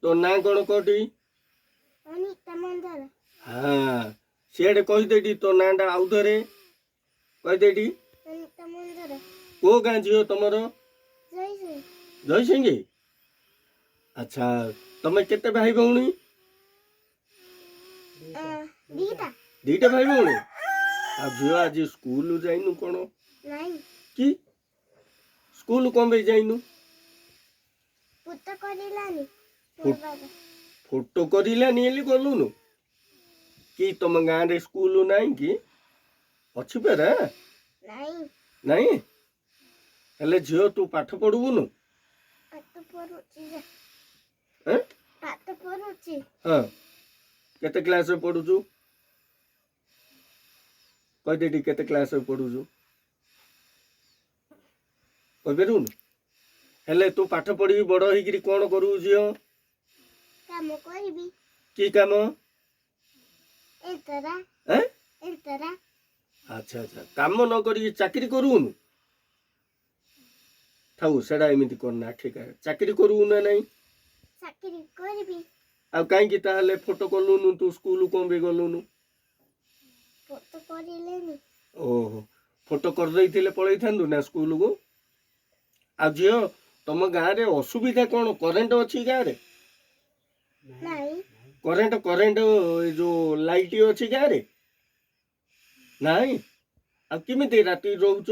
तो ना कौन कोटी अनिता मंदर हाँ सियाड़े कहीदेटी तो नाटा आउ थे कहीदेटी अनिता मंदर को गाँ झील तुम जय जय जय सिंह अच्छा तमें केते भाई भौणी दीटा दीटा भाई भौणी आ झील आज स्कूल जाइनु कौन नहीं कि स्कूल कौन पे जाइनु पुत्त करिलानी फोटो करलानी एली गलुनु कि तुम गाँ रे स्कूल नहीं कि अच्छी पेरा नहीं नहीं हेले झील तू पाठ पढ़ुनु पाठ पढुची हैं पाठ पढुची हाँ केते क्लास में पढ़ुचु कह देटी केते क्लास में पढ़ुचु कहबेरुनु हेले तू पाठ पढ़ी बड़ होइकरी कोन करू झील काम करबी कि काम एतरा हैं एतरा अच्छा अच्छा काम न करी चाकरी करूनु थाऊ सेडा एमिति करना ठीक है चाकरी करू ना नहीं चाकरी करबी आ कहीं ताहले फोटो कलुनु तू स्कूल कौन भी गलुनु पुत्त करिलेनी ओहो फोटो कर देइथिले पळै थांदु ना स्कूल को आ जियो तुम गाँ रे असुविधा कौन करेन्ट अच्छी गाँ रे नहीं करेन्ट करेन्ट जो लाइट अच्छी गाँ रे नहीं आ किमिति राति रहउछ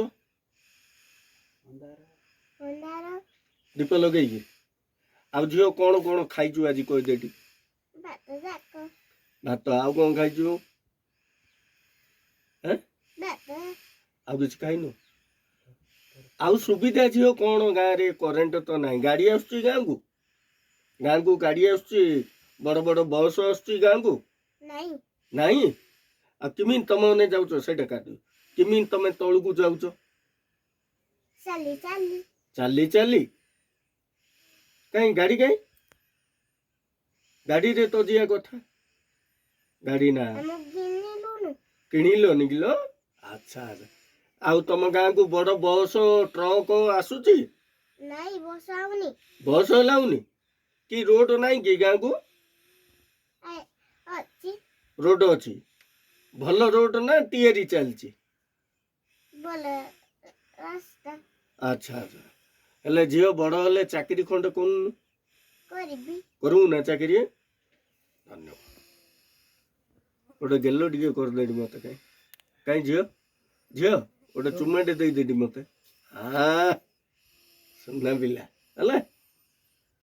अंधार दीप लगेई आ जियो कौन कौन खाइछु आज कह देटी भात जाक भात आउ कौन खाइछु हैं भात आउ किछ खाइनु आउ सुविधा झील कौन गाँ रे करेन्ट तो नहीं गाड़ी आसुची गाँ को गाड़ी आसुची बड़ बड़ बस आसुची गाँ को नहीं नहीं आ किमिन तुम मैंने जाउछ सेटा काटू किमिन तमे तळु को जाउछ चली चली चाली चाली कहीं गाड़ी रे तो जिया कथा गाड़ी ना हम गिनिलुनु किणिलो निकलो अच्छा अच्छा आउ तुम गाँ को बड़ बस ट्रक आसुची नहीं बसाउनी बस लाउनी कि रोड नहीं कि गाँ को अच्छी रोड अच्छी भल रोड ना टीएरी चलची बोले रास्ता अच्छा अच्छा हेले झील बड़ हेले चाकरी खंड कौन करबी करू ना चाकरी धन्यवाद गोटे गेलो टिके कर देडी मते कहीं झील झील गोटे चुम्माटे दे देडी मते हाँ सुना पिला हला